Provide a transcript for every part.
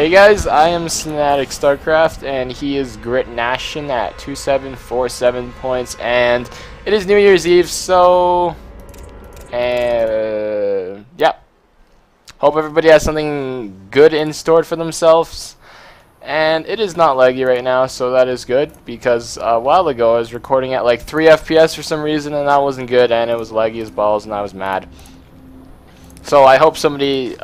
Hey guys, I am SanaticStarcraft and he is GRITnashun at 2747 points, and it is New Year's Eve, so yeah. Hope everybody has something good in store for themselves. And it is not laggy right now, so that is good, because a while ago I was recording at like 3 FPS for some reason, and that wasn't good, and it was laggy as balls, and I was mad. So I hope somebody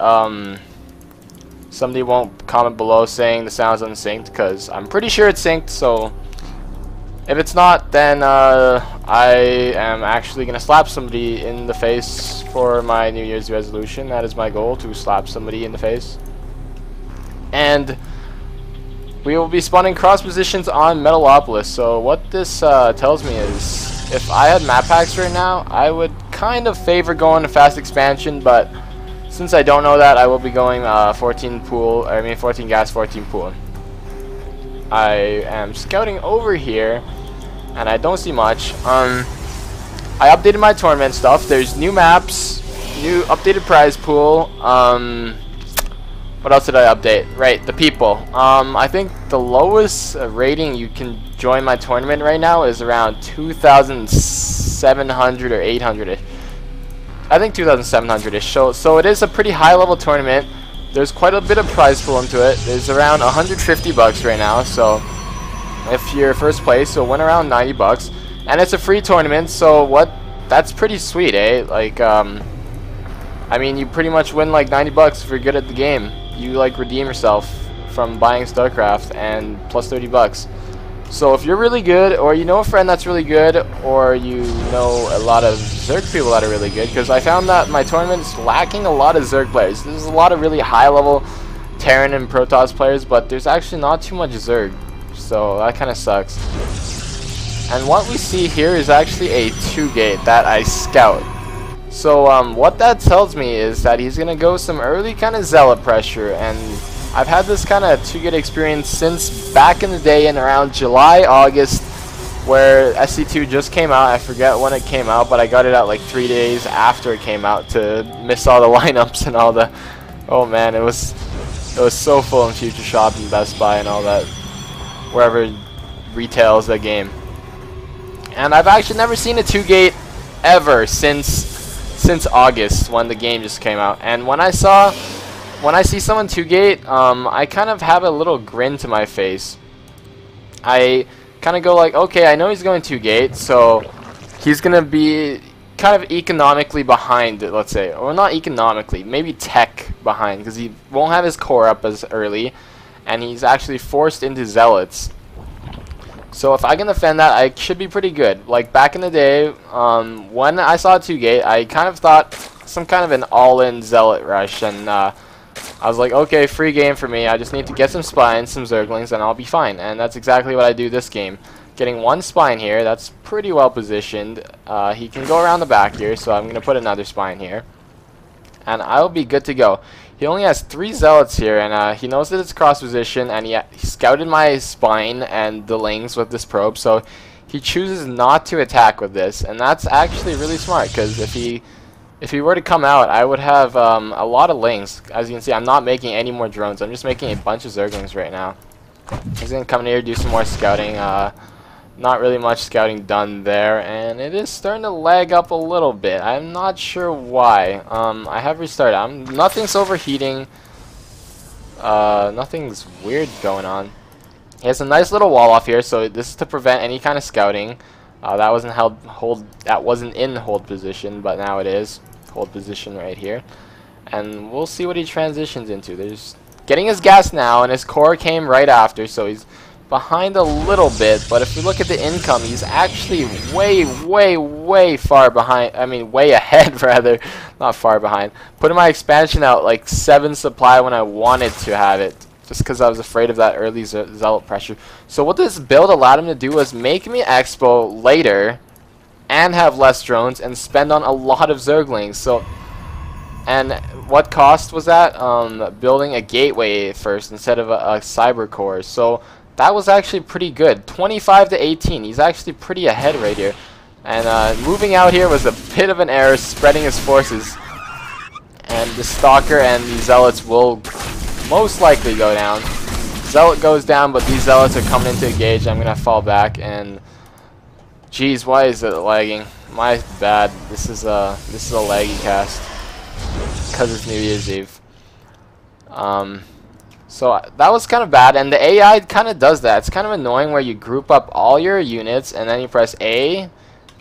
won't comment below saying the sound's unsynced, because I'm pretty sure it's synced. So if it's not, then I am actually gonna slap somebody in the face for my New Year's resolution. That is my goal, to slap somebody in the face. And we will be spawning cross positions on Metalopolis. So what this tells me is, if I had map packs right now, I would kind of favor going to fast expansion, but since I don't know that, I will be going 14 gas, 14 pool. I am scouting over here, and I don't see much. I updated my tournament stuff. There's new maps, new updated prize pool. What else did I update? Right, the people. I think the lowest rating you can join my tournament right now is around 2,700 or 800. I think 2,700-ish. So it is a pretty high level tournament. There's quite a bit of prize pool into it. There's around 150 bucks right now. So if you're first place, you'll win around 90 bucks. And it's a free tournament, so that's pretty sweet, eh? Like, I mean, you pretty much win like 90 bucks if you're good at the game. You like redeem yourself from buying Starcraft and plus 30 bucks. So if you're really good, or you know a friend that's really good, or you know a lot of Zerg people that are really good, because I found that my tournament is lacking a lot of Zerg players. There's a lot of really high level Terran and Protoss players, but there's actually not too much Zerg, so that kind of sucks. And what we see here is actually a 2-gate that I scout. So what that tells me is that he's gonna go some early kind of zealot pressure, and I've had this kind of 2-gate experience since back in the day in around July, August, where SC2 just came out. I forget when it came out, but I got it out like 3 days after it came out to miss all the lineups and all the. Oh man, it was so full in Future Shop and Best Buy and all that, wherever retails the game. And I've actually never seen a 2-gate ever since August, when the game just came out. And when I see someone 2-gate, I kind of have a little grin to my face. I kind of go like, okay, I know he's going 2-gate, so he's gonna be kind of economically behind, let's say, or not economically, maybe tech behind, because he won't have his core up as early, and he's actually forced into zealots. So if I can defend that, I should be pretty good. Like back in the day, when I saw 2-gate, I kind of thought some kind of an all-in zealot rush, and I was like, okay, free game for me. I just need to get some spines, some zerglings, and I'll be fine. And that's exactly what I do this game. Getting one spine here, that's pretty well positioned. He can go around the back here, so I'm going to put another spine here. And I'll be good to go. He only has 3 zealots here, and he knows that it's cross position, and he scouted my spine and the lings with this probe, so he chooses not to attack with this, and that's actually really smart, because if he were to come out, I would have a lot of lings. As you can see, I'm not making any more drones. I'm just making a bunch of zerglings right now. He's going to come in here, do some more scouting. Not really much scouting done there, and it is starting to lag up a little bit. I'm not sure why. I have restarted. Nothing's overheating. Nothing's weird going on. He has a nice little wall off here, so this is to prevent any kind of scouting. That wasn't in hold position, but now it is hold position right here. And we'll see what he transitions into. There's getting his gas now, and his core came right after, so he's behind a little bit. But if we look at the income, he's actually way far behind. I mean, way ahead rather, not far behind. Putting my expansion out like 7 supply when I wanted to have it, just because I was afraid of that early zealot pressure. So what this build allowed him to do was make me expo later and have less drones and spend on a lot of zerglings. So, and what cost was that? Building a gateway first instead of a cyber core. So that was actually pretty good. 25 to 18. He's actually pretty ahead right here. And moving out here was a bit of an error, spreading his forces. And the Stalker and the Zealots will most likely go down. Zealot goes down, but these zealots are coming in to engage. I'm gonna fall back, and geez, why is it lagging? My bad. This is a laggy cast because it's New Year's Eve. So that was kind of bad, and the AI kind of does that. It's kind of annoying where you group up all your units and then you press A,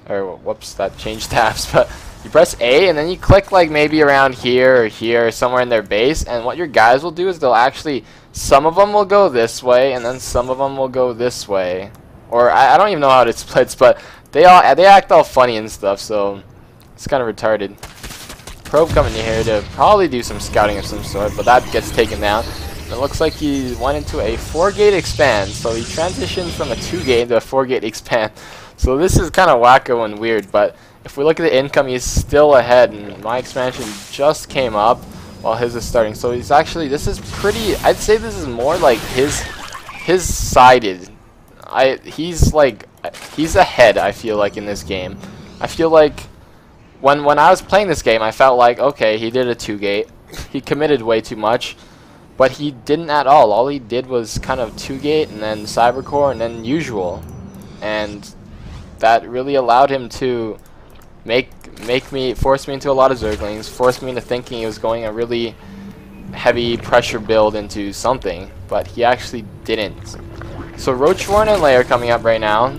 or whoops, that changed tabs, but you press A and then you click like maybe around here or here, or somewhere in their base, and what your guys will do is they'll actually, some of them will go this way and then some of them will go this way, or I don't even know how it splits, but they act all funny and stuff, so it's kind of retarded. Probe coming in here to probably do some scouting of some sort, but that gets taken down. It looks like he went into a 4-gate expand, so he transitioned from a 2-gate into a 4-gate expand. So this is kind of wacko and weird, but if we look at the income, he's still ahead, and my expansion just came up while his is starting. So he's actually, this is pretty, I'd say this is more like his sided. He's ahead, I feel like, in this game. I feel like when I was playing this game, I felt like, okay, he did a 2-gate. He committed way too much. But he didn't at all. All he did was kind of 2-gate and then Cybercore and then usual. And that really allowed him to force me into a lot of Zerglings, force me into thinking he was going a really heavy pressure build into something, but he actually didn't. So Roachworn and Lair coming up right now.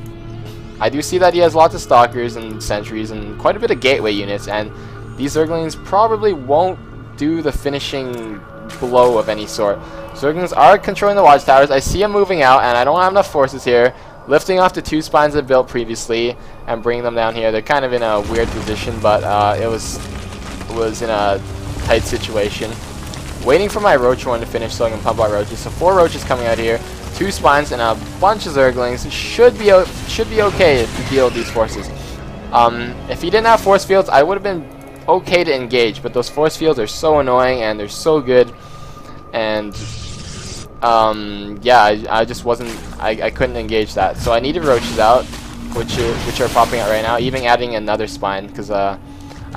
I do see that he has lots of Stalkers and Sentries and quite a bit of Gateway units, and these Zerglings probably won't do the finishing blow of any sort. Zerglings are controlling the watchtowers. I see him moving out, and I don't have enough forces here. Lifting off the 2 spines I built previously and bringing them down here. They're kind of in a weird position, but it was in a tight situation. Waiting for my Roach one to finish so I can pump out Roaches. So 4 Roaches coming out here, 2 spines, and a bunch of Zerglings. Should be okay to deal with these forces. If he didn't have force fields, I would have been okay to engage, but those force fields are so annoying and they're so good, and yeah, I just wasn't, I couldn't engage that, so I needed Roaches out, which are popping out right now, even adding another spine, because I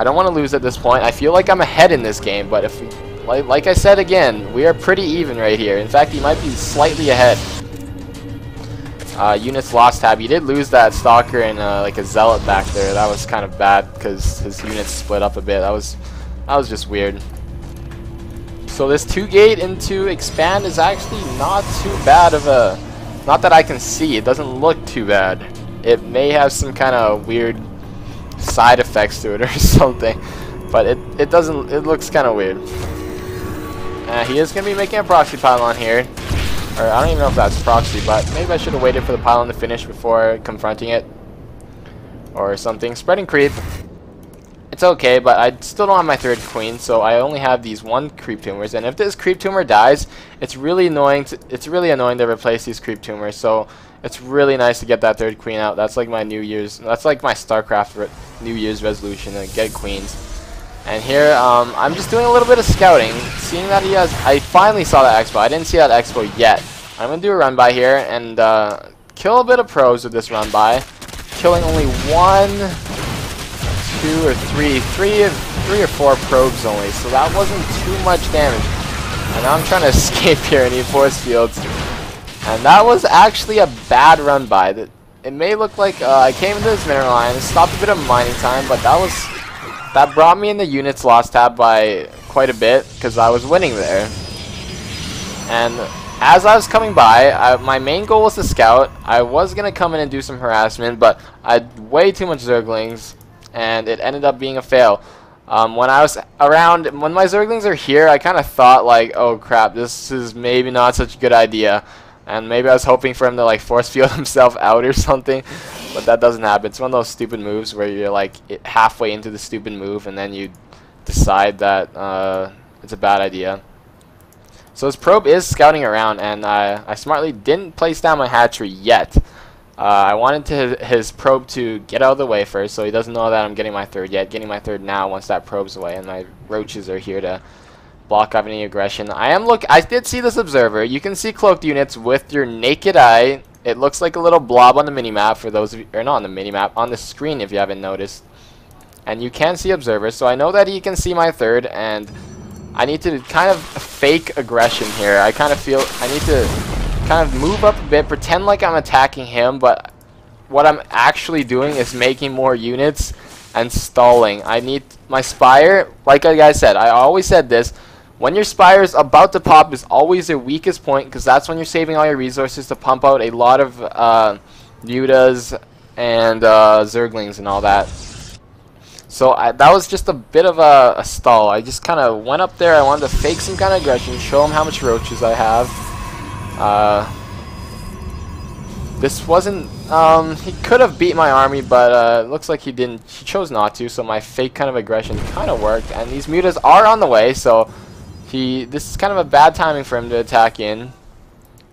don't want to lose at this point. I feel like I'm ahead in this game, but if like I said again, we are pretty even right here. In fact, he might be slightly ahead. Units lost tab. He did lose that Stalker and like a Zealot back there. That was kind of bad because his units split up a bit. That was just weird. So this 2-gate into expand is actually not too bad of a, not that I can see. It doesn't look too bad. It may have some kind of weird side effects to it or something, but it doesn't. It looks kind of weird. He is gonna be making a proxy pylon here. Or I don't even know if that's proxy, but maybe I should have waited for the pylon to finish before confronting it. Or something. Spreading creep. It's okay, but I still don't have my 3rd queen, so I only have these 1 creep tumors. And if this creep tumor dies, it's really annoying to replace these creep tumors. So it's really nice to get that 3rd queen out. That's like my that's like my Starcraft New Year's resolution, to get queens. And here, I'm just doing a little bit of scouting, seeing that he has, I finally saw that expo. I didn't see that expo yet. I'm going to do a run by here and kill a bit of probes with this run by. Killing only 1, 2, or 3 or 4 probes only, so that wasn't too much damage. And now I'm trying to escape here and need force fields. And that was actually a bad run by. It may look like I came into this mineral line and stopped a bit of mining time, but that brought me in the units lost tab by quite a bit because I was winning there. And as I was coming by, my main goal was to scout. I was going to come in and do some harassment, but I had way too much Zerglings, and it ended up being a fail. When I was around, when my Zerglings are here, I kind of thought like, oh crap, this is maybe not such a good idea. And maybe I was hoping for him to like force field himself out or something, but that doesn't happen. It's one of those stupid moves where you're like halfway into the stupid move and then you decide that it's a bad idea. So his probe is scouting around, and I smartly didn't place down my hatchery yet. I wanted his probe to get out of the way first, so he doesn't know that I'm getting my 3rd yet. Getting my 3rd now once that probe's away, and my roaches are here to block off any aggression. I did see this observer. You can see cloaked units with your naked eye. It looks like a little blob on the minimap for those of you, or not on the minimap, on the screen if you haven't noticed. And you can see observers, so I know that he can see my 3rd, and I need to kind of fake aggression here. I kind of feel I need to kind of move up a bit, pretend like I'm attacking him, but what I'm actually doing is making more units and stalling. I need my Spire, like I said, I always said this, when your Spire is about to pop is always your weakest point, because that's when you're saving all your resources to pump out a lot of Mutas and Zerglings and all that. So that was just a bit of a stall. I just kind of went up there. I wanted to fake some kind of aggression, show him how much roaches I have. This wasn't... he could have beat my army, but it looks like he didn't. He chose not to, so my fake kind of aggression kind of worked. And these Mutas are on the way, so this is kind of a bad timing for him to attack in.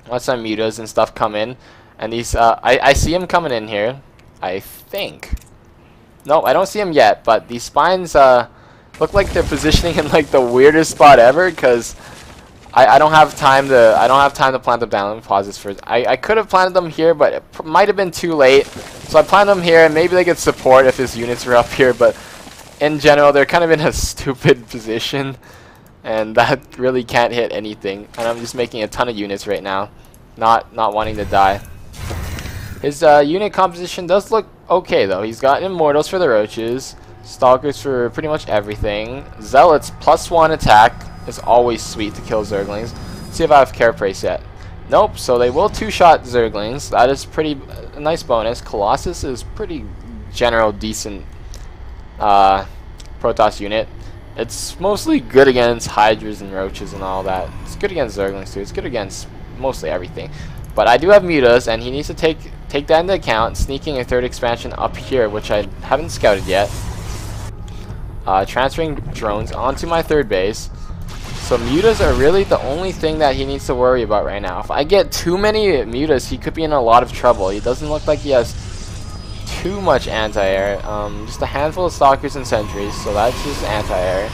Once some Mutas and stuff come in. And these... I see him coming in here, I think. No, I don't see him yet, but these spines look like they're positioning in like the weirdest spot ever, because I don't have time to plant them down. Let me pause this first. I could have planted them here, but it might have been too late. So I planted them here, and maybe they could support if his units were up here, but in general they're kind of in a stupid position, and that really can't hit anything. And I'm just making a ton of units right now, not wanting to die. His unit composition does look okay though. He's got Immortals for the Roaches, Stalkers for pretty much everything. Zealots +1 attack is always sweet to kill Zerglings. Let's see if I have Carapace yet. Nope, so they will two-shot Zerglings. That is pretty a nice bonus. Colossus is pretty general decent Protoss unit. It's mostly good against Hydras and Roaches and all that. It's good against Zerglings too. It's good against mostly everything. But I do have Mutas, and he needs to take that into account, sneaking a third expansion up here, which I haven't scouted yet. Transferring drones onto my third base. So Mutas are really the only thing that he needs to worry about right now. If I get too many Mutas, he could be in a lot of trouble. He doesn't look like he has too much anti-air. Just a handful of Stalkers and Sentries, so that's just anti-air.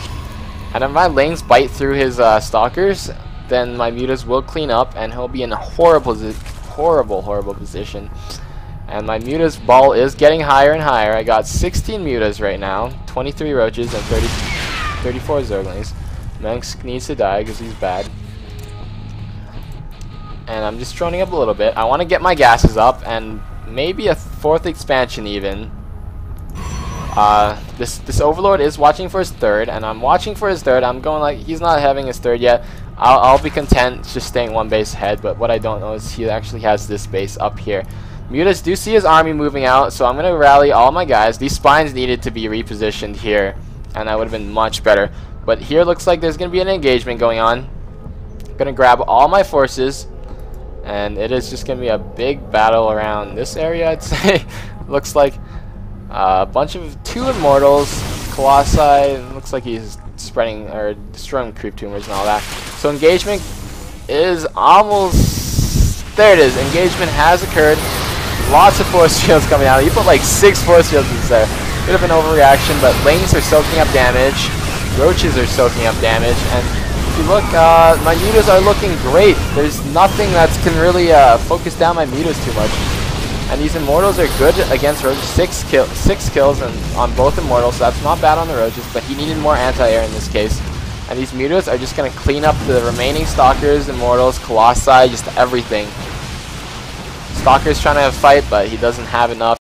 And if my lanes bite through his Stalkers, then my Mutas will clean up, and he'll be in a horrible position. And my Mutas ball is getting higher and higher. I got 16 Mutas right now, 23 Roaches, and 34 Zerglings. Menx needs to die because he's bad. And I'm just droning up a little bit. I want to get my gases up, and maybe a fourth expansion even. This Overlord is watching for his third, and I'm watching for his third. I'm going like, he's not having his third yet. I'll be content just staying one base ahead, but what I don't know is he actually has this base up here. Mutas do see his army moving out, so I'm going to rally all my guys. These spines needed to be repositioned here, and that would have been much better. But here looks like there's going to be an engagement going on. I'm going to grab all my forces, and it is just going to be a big battle around this area, I'd say. Looks like a bunch of 2 Immortals, Colossi, looks like he's spreading or destroying creep tumors and all that. So engagement is almost... There it is. Engagement has occurred. Lots of force shields coming out. He put like 6 force shields in there. Bit of an overreaction, but lanes are soaking up damage. Roaches are soaking up damage. And if you look, my Mutas are looking great. There's nothing that can really focus down my Mutas too much. And these Immortals are good against Roaches. 6 kills on both Immortals, so that's not bad on the Roaches, but he needed more anti-air in this case. And these Mutas are just going to clean up the remaining Stalkers, Immortals, Colossi, just everything. Stalker's trying to fight, but he doesn't have enough.